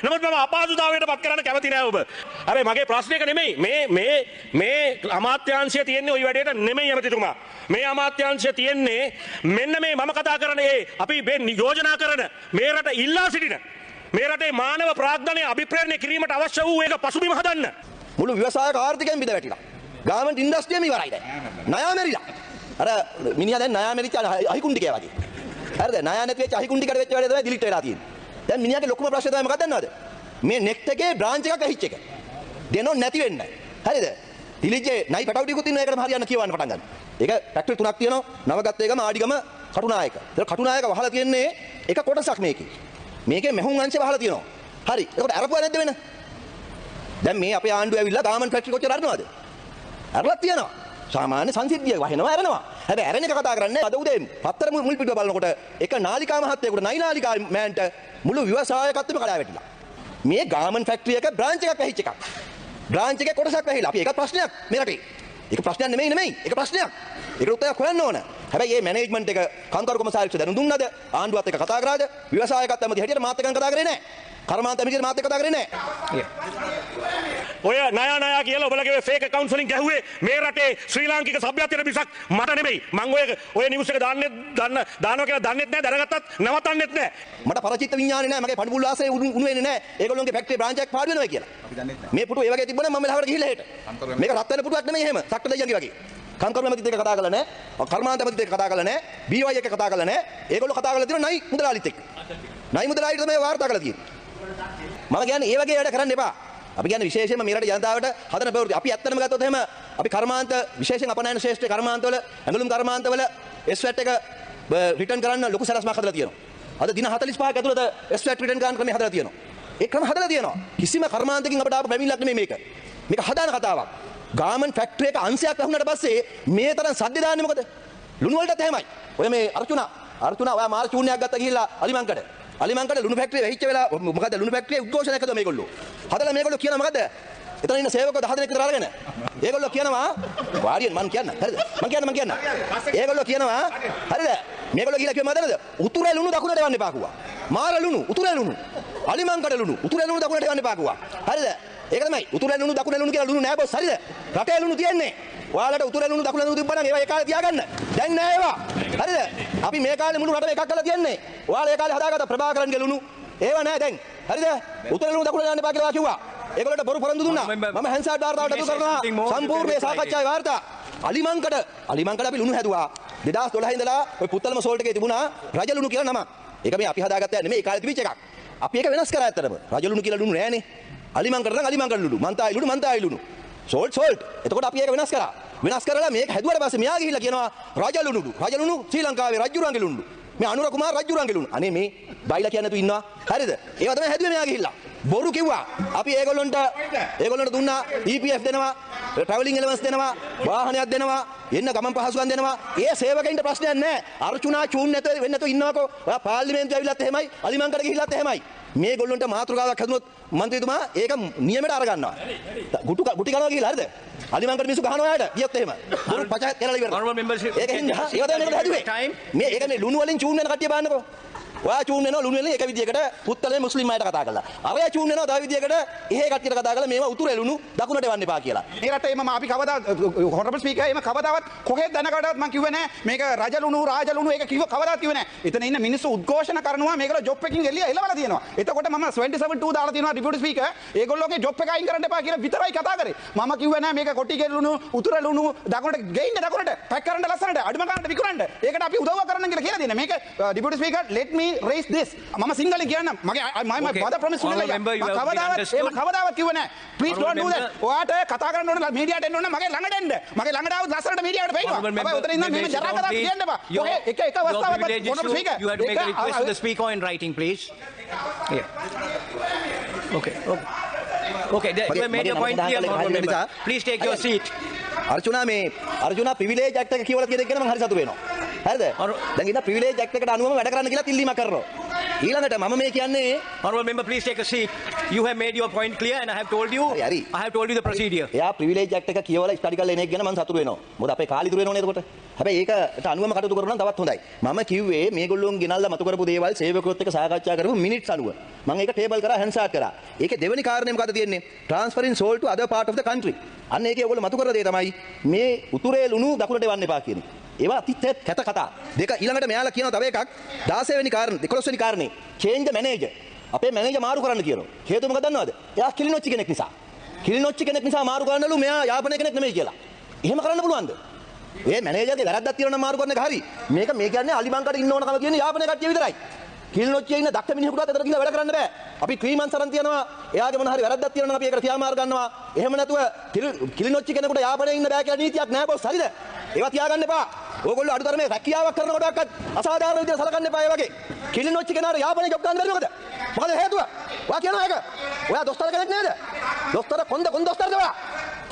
නමුත් මම අපහසුතාවයට පත් කරන්න කැමති නෑ ඔබ. හැබැයි මගේ ප්‍රශ්නයක නෙමෙයි මේ අමාත්‍යාංශය තියෙන්නේ ওই වැඩේට නෙමෙයි ඇමතිතුමා. මේ අමාත්‍යාංශය තියෙන්නේ මෙන්න මේ මම කතා කරන අපි යෝජනා කරන මේ රට ඉල්ලා සිටින මේ රටේ මානව ප්‍රාග්ධනය අභිප්‍රේරණය කිරීමට අවශ්‍ය වූ ඒක පසුබිම හදන්න. මුළු ව්‍යවසායක ආර්ථිකයෙන් බිඳ වැටිලා. ගාමන්ට් ඉන්ඩස්ට්‍රියම ඉවරයි දැන්. ණය මෙරිලා. අර මිනිහා දැන් ණය මෙරිච්ච අහිකුණ්ඩිකයා වගේ. හරිද? ණය නැති වෙච්ච අහිකුණ්ඩිකට වෙච්ච වැඩේ තමයි ඩිලීට් වෙලා තියෙන්නේ. දැන් මිනිහාගේ ලොකුම ප්‍රශ්නේ තමයි මොකක්ද දන්නවද? මේ නෙක්ට් එකේ බ්‍රාන්ච් එකක් ඇහිච්ච එක. දෙනො නැති වෙන්න. හරිද? ඩිලිජේ නයි පැටවුටිකුත් ඉන්න එකටම හරියන්න කියවන්න පටන් ගන්න. ඒක ෆැක්ටරි තුනක් තියෙනවා. නවගත්තේගම ආඩිගම කටුනායක. ඒක කටුනායක වහලා තියෙන්නේ එක කොටසක් මේකේ. මේකේ මෙහුම් අංශය වහලා තියෙනවා. හරි. ඒකට අරපුවා නැද්ද වෙන? දැන් මේ අපේ ආණ්ඩුව ඇවිල්ලා ගාමන්ට් ෆැක්ටරි කොච්චර අරනවද? අරලා තියෙනවා. සාමාන්‍ය සංසිද්ධිය වහිනවා අරනවා. හැබැයි අරන එක කතා කරන්නේ අද උදේ පත්තර මුල් පිටුව බලනකොට එක නාලිකා මහත්තයෙකුට නයි නාලිකා මෑන්ට මුළු ව්‍යවසායකත්වෙම කඩා වැටිලා. මේ ගාමන්ට් ෆැක්ටරි එක බ්‍රාන්ච් එකක් ඇහිච්ච එකක්. බ්‍රාන්ච් එකේ කොටසක් වැහිලා. අපි ඒක ප්‍රශ්නයක් මේ රටේ. ඒක ප්‍රශ්නයක් නෙමෙයි. ඒක ප්‍රශ්නයක්. ඒකට උත්තරයක් හොයන්න ඕන. හැබැයි මේ මැනේජ්මන්ට් එක කම්කරු කොමසාරිස්ට දැනුම් දුන්නද? ආණ්ඩුවත් එක්ක කතා කරාද? ව්‍යවසායකත් ඇමති හැටියට මාත් එක්ක කතා කරේ නැහැ. කර්මාන්ත ඇමතිට මාත් එක්ක කතා කරේ නැහැ. ඔය ණය කියලා ඔබලගේ ෆේක් account වලින් ගැහුවේ මේ රටේ ශ්‍රී ලාංකික සભ્યත්වයට මිසක් මට නෙමෙයි. මම ඔය නිවුස් එක දානවා කියලා දන්නෙත් නැහැ, දැනගත්තත් නවත්තන්නෙත් නැහැ. මට පරචිත්ත විඥානේ නැහැ. මගේ පඩුබුල් ආසයේ උණු වෙන්නේ නැහැ. ඒගොල්ලෝගේ ෆැක්ටරි බ්‍රාන්ච් එකක් පාඩු වෙනවා කියලා. අපි දන්නෙත් නැහැ. මේ පුටු ඒ වගේ තිබුණා මම මෙලහවට ගිහිල්ලා හෙට. මේක රත් වෙන පුටුවක් නෙමෙයි එහෙම. සක්ට දෙයියන්ගේ වගේ. කම්කරු ඇමතිත් එක්ක කතා කරලා නැහැ. කර්මාන්ත ඇමතිත් එක්ක කතා කරලා නැහැ. BY එක්ක කතා කරලා නැහැ. ඒගොල්ලෝ කතා කරලා තියෙනවා නයි මුදලාලිත් එක්ක. නයි මුදලාලිට තමයි වාර්තා කරලා තියෙන්නේ. මම කියන්නේ ඒ වගේ වැඩ කරන්න එපා. අපි කියන්නේ විශේෂයෙන්ම මේ රටේ ජනතාවට හදන ප්‍රවෘත්ති. අපි ඇත්තටම ගත්තොත් එහෙම අපි කර්මාන්ත විශේෂයෙන් අපනයන ශ්‍රේෂ්ඨ කර්මාන්තවල ඇඟලුම් කර්මාන්තවල SWAT එක රිටර්න් කරන්න ලොකු සැලැස්මක් හදලා තියෙනවා. අද දින 45ක් ඇතුළත SWAT රිටර්න් කරන්න ක්‍රමය හදලා තියෙනවා. ඒ ක්‍රම හදලා තියෙනවා. කිසිම කර්මාන්තකින් අපට ආපු පැමිණිල්ලක් නෙමෙයි මේක. මේක හදාන කතාවක්. ගාමන්ට් ෆැක්ටරි එක අංශයක් වුණාට පස්සේ මේ තරම් සද්ද දාන්නේ මොකද? ලුණු වලටත් එහෙමයි. ඔය මේ අර්චුනා ඔයා මාර චූර්ණයක් ගත්ත ගිහිල්ලා අලිමංකඩ ලුණු ෆැක්ටරිය වෙහිච්ච වෙලා මොකද ලුණු ෆැක්ටරිය උද්ඝෝෂණයක් කළා මේගොල්ලෝ. හදලා මේගොල්ලෝ කියනවා මොකද? එතන ඉන්න සේවකව 10 දෙනෙක් විතර අරගෙන. ඒගොල්ලෝ කියනවා වාඩියෙන් මං කියන්න. හරිද? මං කියන්න. ඒගොල්ලෝ කියනවා හරිද? මේගොල්ලෝ කියලා කිව්ව මොකදද? උතුරේ ලුණු දකුණට යවන්න එපා කිව්වා. මාර ලුණු උතුරේ ලුණු. අලිමංකඩ ලුණු උතුරේ ලුණු දකුණට යවන්න එපා කිව්වා. හරිද? ඒක තමයි උතුරේ ලුණු දකුණේ ලුණු කියලා ලුණු නෑ බොස්. හරිද? රටේ ලුණු තියන්නේ. ඔයාලට උතුරේ ලුණු දකුණේ ලුණු තිබ්බනම් ඒවා ඒ කාලේ තියාගන්න. දැන් නෑ ඒවා. හරිද? අපි මේ කාලේ මුළු රටම එකක් කරලා තියන්නේ. ඔයාලා ඒ කාලේ හදාගත්ත ප්‍රභාකරන්ගේ ලුණු ඒවා නෑ දැන්. හරිද? උතුරේ ලුණු දකුණේ යන්න එපා කියලා කිව්වා. ඒගොල්ලන්ට බොරු පොරොන්දු දුන්නා. මම හැන්සාඩ් වාර්තාවට අතු කරනවා. සම්පූර්ණ මේ සාකච්ඡාවේ වාර්තා. අලිමංකඩ අපි ලුණු හැදුවා. 2012 ඉඳලා ඔය පුත්තලම සෝල්ට් එකේ තිබුණා රජ ලුණු කියලා නම. ඒක මේ අපි හදාගත්තා නෙමෙයි ඒ කාලේ තිබිච්ච එකක්. අපි ඒක වෙනස් කරා ඇත්තටම. රජ ලුණු කියලා ලුණු නෑනේ. අලිමංකඩ නම් අලිමංකඩ ලුණු. මන්තායි ලුණු. සෝල්ට්. එතකොට අපි ඒක වෙනස් කරා. වෙනස් කරලා මේක හැදුවට පස්සේ මෙයා ගිහිල්ලා කියනවා රජ ලුණු ශ්‍රී ලංකාවේ රජුරන්ගේ ලුණු. මේ අනුර කුමාර රජුරන්ගේ ලුණු. අනේ මේ බයිලා කියන්නේ නැතු ඉන්නවා. හරිද? ඒවා තමයි හැදුවේ මෙයා ගිහිල්ලා. බොරු කිව්වා. අපි ඒගොල්ලොන්ට දුන්නා EPF දෙනවා, ට්‍රැවලින් එලවන්ස් දෙනවා, වාහනයක් දෙනවා, එන්න ගමන් පහසුකම් දෙනවා. ඒ සේවකයින්ට ප්‍රශ්නයක් නැහැ. අර්චුනා චූන් නැතුව වෙන්නේ නැතුව ඉන්නවකෝ. ඔයා පාර්ලිමේන්තුවේ ඇවිල්ලාත් එහෙමයි, අලිමංකඩ ගිහිල්ලාත් එහෙමයි. මේගොල්ලොන්ට මාතෘකාවක් හැදුනොත් මන්ත්‍රීතුමා ඒක නියමයට අර ගන්නවා. ගුටි කනවා කියලා හරිද? අලිමංකඩ මිනිස්සු ගහනවා යාට. ගියොත් එහෙම. බොරු පච කරලා ඉවරයි. ඒක හින්දා ඒව තමයි මේකට හැදුවේ. මේ ඒක මේ ලුණු වලින් චූන් වෙන කට්ටිය බලන්නකෝ. ඔයා චූන් වෙනවා ලුණු වලින් එක විදියකට පුත්තලේ මුස්ලිම් අයට කතා කරලා. අරයා චූන් වෙනවා තව විදියකට එහෙ කට්ටියට කතා කරලා මේවා උතුරේ ලුණු දකුණට එවන්න එපා කියලා. මේ රටේ මම අපි කවදා හොරබල් ස්පීකර් එම කවදාවත් කොහෙද දැනකටවත් මම කිව්වේ නෑ මේක රජ ලුණු රාජ ලුණු ඒක කවදාවත් කිව්වේ නෑ. එතන ඉන්න මිනිස්සු උද්ඝෝෂණ කරනවා මේගොල්ලෝ ජොබ් එකකින් එළවලා තියෙනවා. එතකොට මම 27-2 දාලා තියෙනවා ඩිපියුටි ස්පීකර් ඒගොල්ලෝගේ ජොබ් එක අයින් කරන්න එපා කියලා විතරයි කතා කරේ. මම කිව්වේ නෑ මේක කොටිගේ ලුණු උතුරේ ලුණු දකුණට ගේන්න දකුණට පැක් කරන්න ලස්සනට අඩුම ගන්නට විකුණන්න. ඒකට අපි උදව් කරන්න කියලා දෙන්නේ. මේක ඩිපියුටි speaker let me raise this. මම සිංහලෙන් කියන්නම් මගේ මම බද ප්‍රොමිස් කවදාවත් කිව්වේ නෑ please don't do that. ඔයාට කතා කරන්න ඕන මීඩියාට එන්න ඕන මගේ ළඟට එන්න. මගේ ළඟට ආවොත් ලස්සනට මීඩියාවට පේනවා. අපි උතන ඉන්න මේ ජරා කතා කියන්න එපා. ඔය එක අවස්ථාවක් මොනවද speaker you have to make a request to the speaker in writing please. Yeah. Okay you made your point clear honorable member. Please take your seat. Arjuna privilege act එක කියවලා තියෙන එක ගැන මම හරි සතුටු වෙනවා. හරිද? දැන් ඉතින් ප්‍රිවිලේජ් ඇක්ට් එකට අනුවම වැඩ කරන්න කියලා තිල්ලීමක් කරනවා. ඊළඟට මම මේ කියන්නේ Honorable member, please take a seat. You have made your point clear, and I have told you. හරි. I have told you the procedure. එයා ප්‍රිවිලේජ් ඇක්ට් එක කියවලා ස්ටඩි කරලා එන එක ගැන මම සතුටු වෙනවා. මොකද අපේ කාලි දුර වෙනවනේ එතකොට. හැබැයි ඒකට අනුවම කටයුතු කරනවා නම් තවත් හොඳයි. මම කිව්වේ මේගොල්ලෝන් ගෙනල්ලා මතු කරපු දේවල් සේවකයොත් එක්ක සාකච්ඡා කරපු මිනිට්ස් අනුව. මම ඒක ටේබල් කරා හැන්ඩ්සාට් කරා. ඒකේ දෙවෙනි කාරණේ මොකද්ද තියෙන්නේ? transferring soil to other part of the country. අන්න ඒකේ ඔයගොල්ලෝ මතු කරලා දේ තමයි මේ උතුරේ ලුණු දකුණට එවන්න එපා කියන එක. ඒවා අතිත් කැත කතා. දෙක ඊළඟට මෙයාලා කියනවා තව එකක් 16 වෙනි කාරණේ 11 වෙනි කාරණේ change the manager. අපේ මැනේජර් මාරු කරන්න කියනවා. හේතුව මොකක්ද දන්නවද? එයා කිලිනොච්චි කෙනෙක් නිසා. කිලිනොච්චි කෙනෙක් නිසා මාරු කරන්නලු මෙයා යාපනය කෙනෙක් නෙමෙයි කියලා. එහෙම කරන්න පුළුවන්ද? ඒ මැනේජර්ගේ වැරද්දක් තියෙනවා නම් මාරු කරන එක හරි. මේක මේ කියන්නේ අලිබංකඩ ඉන්න ඕනකම කියන්නේ යාපනය කට්ටිය විතරයි. කිලිනොච්චියේ ඉන්න දක්ෂ මිනිහෙකුටවත් එතන ගිහලා වැඩ කරන්න බෑ. අපි 3 months අරන් තියනවා. එයාගේ මොන හරි වැරද්දක් තියෙනවා නම් අපි ඒකට ක්‍රියාමාර්ග ගන්නවා. එහෙම නැතුව කිලිනොච්චි කෙනෙකුට යාපනය ඉන්න බෑ කියලා නීතියක් නෑ බොස්. හරිද? ඒවා තියාගන්න එපා. ඕගොල්ලෝ අඩුතරමේ රැකියාවක් කරනකොටවත් අසාධාරණ විදිහට සලකන්න එපා ඒ වගේ. කිලිනොච්චි කෙනාට යාපනයේ ජොබ් ගන්න බැරි මොකද? මොකද හේතුව? ඔයා කියනවා ඒක. ඔයා දොස්තර කෙනෙක් නේද? දොස්තර කොන් දොස්තරද ඔයා?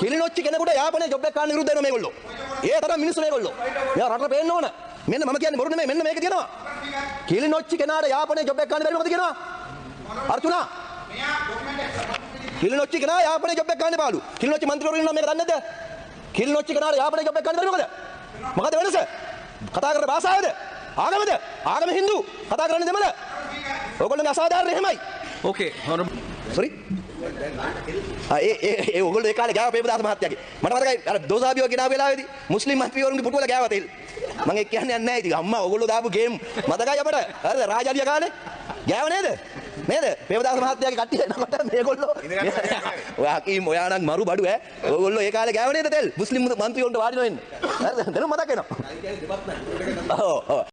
කිලිනොච්චි කෙනෙකුට යාපනයේ ජොබ් එක ගන්න විරුද්ධ වෙනවා මේගොල්ලෝ. ඒ තරම් මිනිස්සු මේගොල්ලෝ. මෙයා රටට පේන්න ඕන. මෙන්න මම කියන්නේ බොරු නෙමෙයි. මෙන්න මේක කියනවා. කිලිනොච්චි කෙනාට යාපනයේ ජොබ් එක ගන්න බැරි මොකද කියනවා? අර්චුනා. කිලිනොච්චි කෙනා යාපනයේ ජොබ් එක ගන්න බාලු. කිලිනොච්චි මන්ත්‍රීවරු ඉන්නවා මේක දන්නේ නැද්ද? කිලිනොච්චි කෙනාට යාපනයේ ජොබ් එක ගන්න බැරි මොකද? මොකද වෙනස? කතා කරන භාෂාවද? ආගමද? ආගම හින්දු. කතා කරන්නේ දෙමළ. ඕගොල්ලෝගේ අසාධාරණ එහෙමයි. Okay, Honorable. සෝරි. ඒ ඕගොල්ලෝ ඒ කාලේ ගාව පේපදාස මහත්තයාගේ. මට මතකයි අර දෝසාබියෝ ගෙනාව වෙලාවේදී මුස්ලිම් මන්ත්‍රීවරුන්ගේ පුටුවල ගාව තෙල්. මම ඒක කියන්නේ නැහැ ඉතින් අම්මා ඕගොල්ලෝ දාපු ගේම් මතකයි අපට. හරිද? රාජාලිය කාලේ. ගෑව නේද? නේද? පේපදාස මහත්තයාගේ කට්ටිය එනකොට මේගොල්ලෝ ඔයා කීම් ඔයා නම් මරු බඩු ඈ. ඕගොල්ලෝ ඒ කාලේ ගෑව නේද තෙල්? මුස්ලිම් මන්ත්‍රීවරුන්ට වාඩිලා ඉන්න. හරිද? දැන් මතක වෙනවා. ඔව් ඔව්.